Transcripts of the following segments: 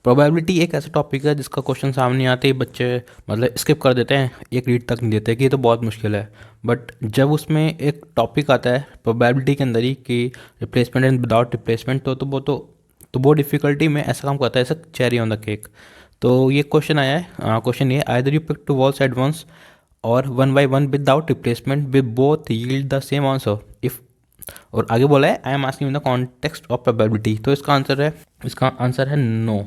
Probability एक ऐसा topic है जिसका क्वेश्चन सामने आते ही बच्चे मतलब स्किप कर देते हैं, एक रीड तक नहीं देते कि ये तो बहुत मुश्किल है। बट जब उसमें एक टॉपिक आता है प्रोबेबिलिटी के अंदर ही कि रिप्लेसमेंट एंड विदाउट रिप्लेसमेंट, तो वो डिफ़िकल्टी में ऐसा काम करता है, ऐसा चेरी ऑन द केक। तो ये क्वेश्चन आया है, क्वेश्चन ये either you pick two balls at once और one by one without replacement with both yield the same answer if, और आगे बोला है I am asking in the context of probability. तो इसका आंसर है नो,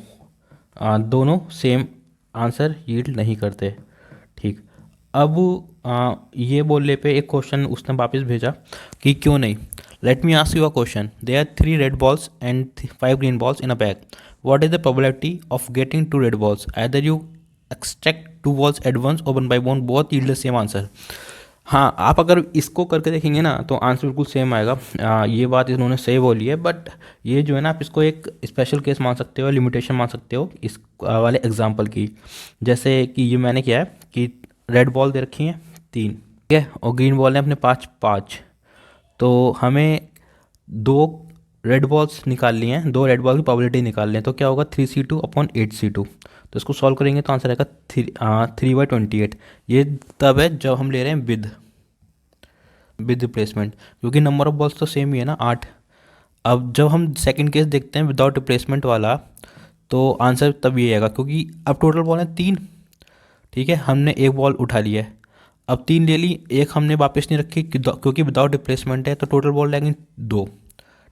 दोनों सेम आंसर यील्ड नहीं करते। ठीक, अब ये बोलने पे एक क्वेश्चन उसने वापस भेजा कि क्यों नहीं। Let me ask you a question, there are 3 red balls and 5 green balls in a bag, what is the probability of getting 2 red balls, either you extract 2 balls at once और one by one both yield the same answer. हाँ, आप अगर इसको करके देखेंगे ना तो answer बिल्कुल सेम आएगा। ये बात इन्होंने सही बोली है, बट ये जो है ना, आप इसको एक स्पेशल केस मान सकते हो, लिमिटेशन मान सकते हो इस वाले एग्जांपल की। जैसे कि ये मैंने किया है कि रेड बॉल दे रखी है 3, ठीक है, और ग्रीन बॉल है अपने 5, तो हमें 2 रेड बॉल्स निकालनी है, 2 रेड बॉल की प्रोबेबिलिटी निकालनी है। तो क्या होगा 3c2 अपॉन 8c2। तो इसको सॉल्व करेंगे तो आंसर आएगा 3/28। ये तब है जब हम ले रहे हैं विद रिप्लेसमेंट, क्योंकि नंबर ऑफ बॉल्स तो सेम ही है ना 8। अब जब हम सेकंड केस देखते हैं विदाउट रिप्लेसमेंट वाला, तो आंसर तब ये आएगा क्योंकि अब टोटल बॉल है 3, ठीक है, हमने एक बॉल उठा लिया है, अब 3 ले ली, एक हमने वापस नहीं रखी क्योंकि विदाउट रिप्लेसमेंट है, तो टोटल बॉल लगेंगे 2,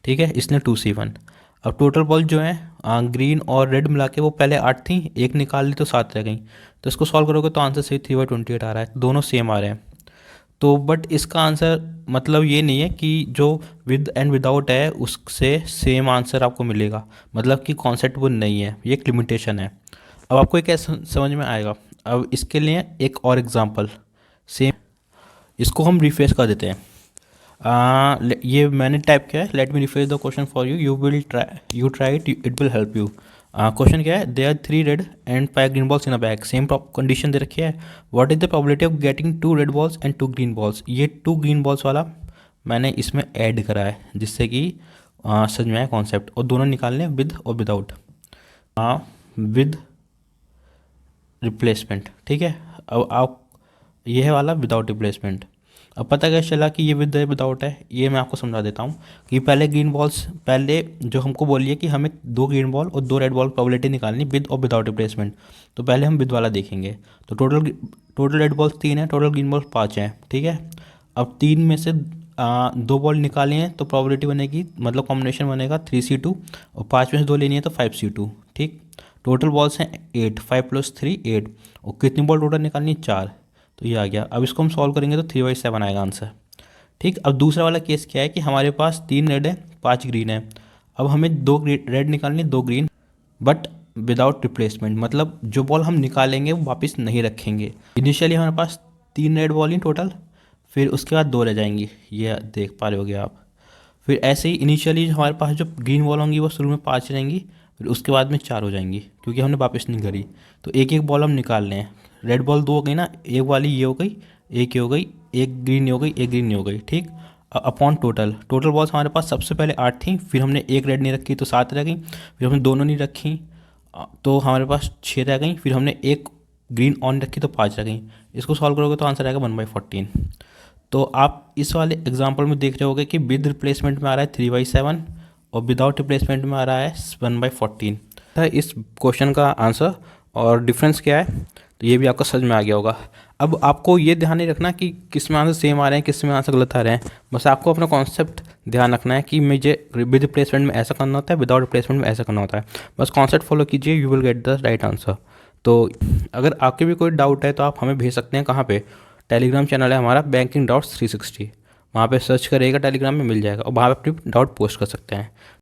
ठीक है, इसने 2c1। अब टोटल बॉल जो है ग्रीन और रेड मिला के वो पहले 8 थी, एक निकाल ली तो 7 रह गई। तो इसको सॉल्व करोगे तो आंसर सही 3/28 आ रहा है, दोनों सेम आ रहे हैं। तो बट इसका आंसर मतलब ये नहीं है कि जो विद एंड विदाउट है उससे सेम आंसर आपको मिलेगा, मतलब कि कॉन्सेप्ट वो नहीं है, ये एक लिमिटेशन है। अब आपको एक कैसे समझ में आएगा, अब इसके लिए एक और एग्जांपल सेम, इसको हम रिफ्रेश कर देते हैं। ये मैंने टाइप किया है, let me refresh the question for you try it will help you. Question क्या है, there are 3 red and 5 green balls in a bag, same condition दे रखी है, what is the probability of getting 2 red balls and 2 green balls. ये 2 green balls वाला मैंने इसमें add करा है जिससे कि समझ में आया कॉन्सेप्ट, और दोनों निकालने विद और विदाउट, विद रिप्लेसमेंट, ठीक है। अब आप ये है वाला विदाउट रिप्लेसमेंट। अब पता कैसे चला कि ये विद है विदाउट है, ये मैं आपको समझा देता हूँ कि पहले जो हमको बोलिए कि हमें 2 ग्रीन बॉल और 2 रेड बॉल प्रोबेबिलिटी निकालनी विद और विदाउट रिप्लेसमेंट। तो पहले हम विद वाला देखेंगे। तो टोटल रेड बॉल्स 3 है, टोटल ग्रीन बॉल्स 5 हैं, ठीक है। अब 3 में से 2 बॉल निकाली हैं तो प्रोबेबिलिटी बनेगी, मतलब कॉम्बिनेशन बनेगा 3c2, और 5 में से 2 लेनी है तो 5c2, ठीक। टोटल बॉल्स हैं 8, 5 + 3 8, और कितनी बॉल टोटल निकालनी है 4, तो ये आ गया। अब इसको हम सॉल्व करेंगे तो 3/7 आएगा आंसर, ठीक। अब दूसरा वाला केस क्या है कि हमारे पास 3 रेड है 5 ग्रीन है, अब हमें 2 रेड निकालनी 2 ग्रीन, बट विदाउट रिप्लेसमेंट, मतलब जो बॉल हम निकालेंगे वो वापस नहीं रखेंगे। इनिशियली हमारे पास 3 रेड बॉल ही टोटल, फिर उसके बाद 2 रह जाएंगी, ये देख पा रहे होगे आप। फिर ऐसे ही इनिशियली हमारे पास जो ग्रीन बॉल होंगी वो शुरू में 5 रहेंगी, फिर उसके बाद में 4 हो जाएंगी क्योंकि हमने वापस नहीं करी। तो एक एक बॉल हम निकाल लें, रेड बॉल 2 हो गई ना, एक वाली ये हो गई, एक ये हो गई, एक ग्रीन हो गई, एक ग्रीन नहीं हो गई, ठीक। अपॉन टोटल बॉल्स हमारे पास सबसे पहले 8 थी, फिर हमने एक रेड नहीं रखी तो 7 रह गई, फिर हमने दोनों नहीं रखी तो हमारे पास 6 रह गई, फिर हमने एक ग्रीन ऑन रखी तो 5 रह गई। इसको सॉल्व करोगे तो आंसर आएगा 1/14। तो आप इस वाले एग्जाम्पल में देख रहे होगे कि विद रिप्लेसमेंट में आ रहा है 3/7 और विदाउट रिप्लेसमेंट में आ रहा है 1/14 था इस क्वेश्चन का आंसर। और डिफरेंस क्या है तो ये भी आपको समझ में आ गया होगा। अब आपको ये ध्यान नहीं रखना कि किस में आंसर सेम आ रहे हैं किस में आंसर गलत आ रहे हैं, बस आपको अपना कॉन्सेप्ट ध्यान रखना है कि मुझे विद रिप्लेसमेंट में ऐसा करना होता है, विदाउट रिप्लेसमेंट में ऐसा करना होता है। बस कॉन्सेप्ट फॉलो कीजिए, you will get the right answer. तो अगर आपके भी कोई डाउट है तो आप हमें भेज सकते हैं, कहाँ पे, टेलीग्राम चैनल है हमारा बैंकिंग डाउट्स 360, वहाँ पे सर्च करिएगा, टेलीग्राम में मिल जाएगा और वहाँ पे अपनी डाउट पोस्ट कर सकते हैं।